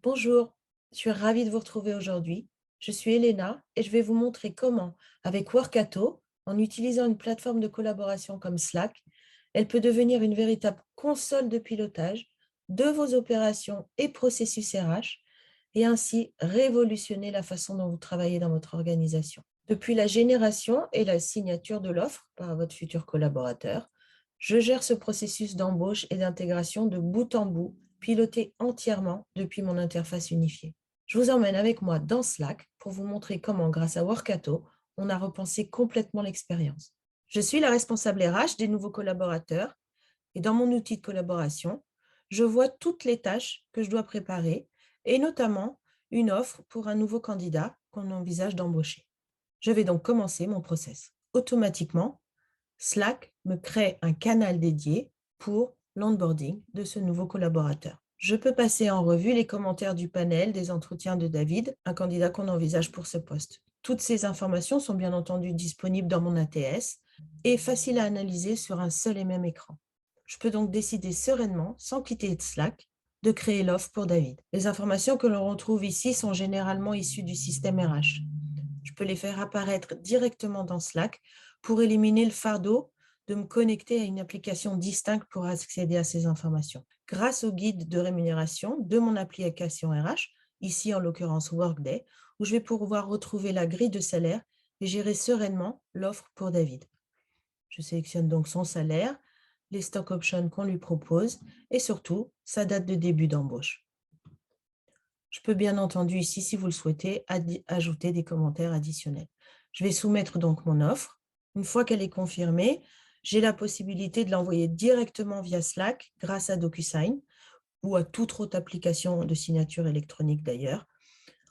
Bonjour, je suis ravie de vous retrouver aujourd'hui. Je suis Elena et je vais vous montrer comment, avec Workato, en utilisant une plateforme de collaboration comme Slack, elle peut devenir une véritable console de pilotage de vos opérations et processus RH et ainsi révolutionner la façon dont vous travaillez dans votre organisation. Depuis la génération et la signature de l'offre par votre futur collaborateur, je gère ce processus d'embauche et d'intégration de bout en bout, piloté entièrement depuis mon interface unifiée. Je vous emmène avec moi dans Slack pour vous montrer comment, grâce à Workato, on a repensé complètement l'expérience. Je suis la responsable RH des nouveaux collaborateurs et dans mon outil de collaboration, je vois toutes les tâches que je dois préparer et notamment une offre pour un nouveau candidat qu'on envisage d'embaucher. Je vais donc commencer mon process. Automatiquement, Slack me crée un canal dédié pour l'onboarding de ce nouveau collaborateur. Je peux passer en revue les commentaires du panel des entretiens de David, un candidat qu'on envisage pour ce poste. Toutes ces informations sont bien entendu disponibles dans mon ATS et faciles à analyser sur un seul et même écran. Je peux donc décider sereinement, sans quitter Slack, de créer l'offre pour David. Les informations que l'on retrouve ici sont généralement issues du système RH. Je peux les faire apparaître directement dans Slack pour éliminer le fardeau de me connecter à une application distincte pour accéder à ces informations. Grâce au guide de rémunération de mon application RH, ici en l'occurrence Workday, où je vais pouvoir retrouver la grille de salaire et gérer sereinement l'offre pour David. Je sélectionne donc son salaire, les stock options qu'on lui propose et surtout sa date de début d'embauche. Je peux bien entendu ici, si vous le souhaitez, ajouter des commentaires additionnels. Je vais soumettre donc mon offre. Une fois qu'elle est confirmée, j'ai la possibilité de l'envoyer directement via Slack grâce à DocuSign ou à toute autre application de signature électronique d'ailleurs.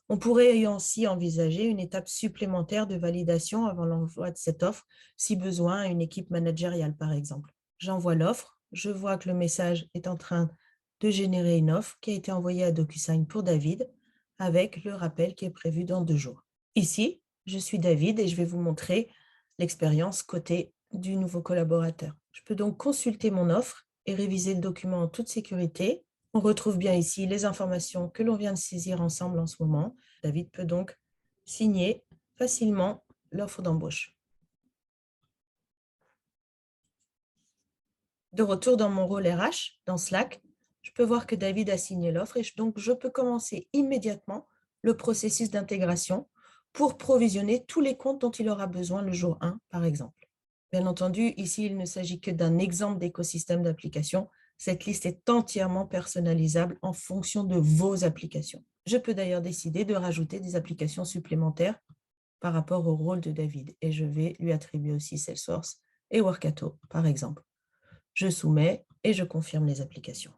On pourrait aussi envisager une étape supplémentaire de validation avant l'envoi de cette offre, si besoin à une équipe managériale par exemple. J'envoie l'offre, je vois que le message est en train de générer une offre qui a été envoyée à DocuSign pour David avec le rappel qui est prévu dans 2 jours. Ici, je suis David et je vais vous montrer l'expérience côté du nouveau collaborateur. Je peux donc consulter mon offre et réviser le document en toute sécurité. On retrouve bien ici les informations que l'on vient de saisir ensemble en ce moment. David peut donc signer facilement l'offre d'embauche. De retour dans mon rôle RH, dans Slack, je peux voir que David a signé l'offre et donc je peux commencer immédiatement le processus d'intégration pour provisionner tous les comptes dont il aura besoin le jour 1, par exemple. Bien entendu, ici, il ne s'agit que d'un exemple d'écosystème d'application. Cette liste est entièrement personnalisable en fonction de vos applications. Je peux d'ailleurs décider de rajouter des applications supplémentaires par rapport au rôle de David et je vais lui attribuer aussi Salesforce et Workato, par exemple. Je soumets et je confirme les applications.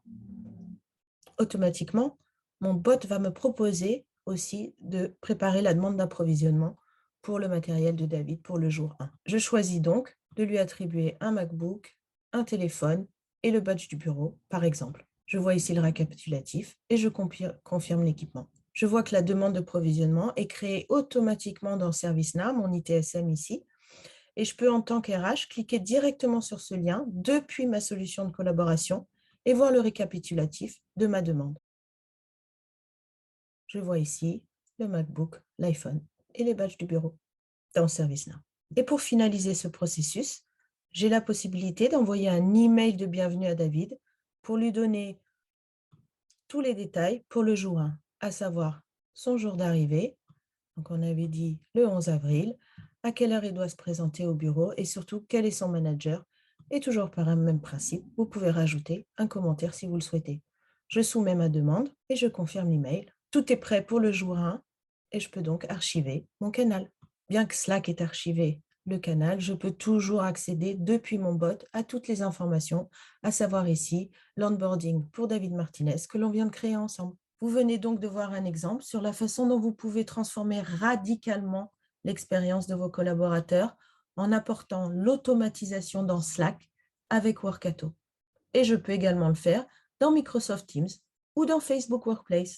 Automatiquement, mon bot va me proposer aussi de préparer la demande d'approvisionnement pour le matériel de David pour le jour 1. Je choisis donc de lui attribuer un MacBook, un téléphone et le badge du bureau, par exemple. Je vois ici le récapitulatif et je confirme l'équipement. Je vois que la demande de provisionnement est créée automatiquement dans ServiceNow, mon ITSM ici, et je peux, en tant qu'RH, cliquer directement sur ce lien depuis ma solution de collaboration et voir le récapitulatif de ma demande. Je vois ici le MacBook, l'iPhone et les badges du bureau dans ServiceNow. Et pour finaliser ce processus, j'ai la possibilité d'envoyer un email de bienvenue à David pour lui donner tous les détails pour le jour 1, à savoir son jour d'arrivée, donc on avait dit le 11 avril, à quelle heure il doit se présenter au bureau et surtout quel est son manager. Et toujours par un même principe, vous pouvez rajouter un commentaire si vous le souhaitez. Je soumets ma demande et je confirme l'email. Tout est prêt pour le jour 1 et je peux donc archiver mon canal. Bien que Slack ait archivé le canal, je peux toujours accéder depuis mon bot à toutes les informations, à savoir ici l'onboarding pour David Martinez que l'on vient de créer ensemble. Vous venez donc de voir un exemple sur la façon dont vous pouvez transformer radicalement l'expérience de vos collaborateurs en apportant l'automatisation dans Slack avec Workato. Et je peux également le faire dans Microsoft Teams ou dans Facebook Workplace.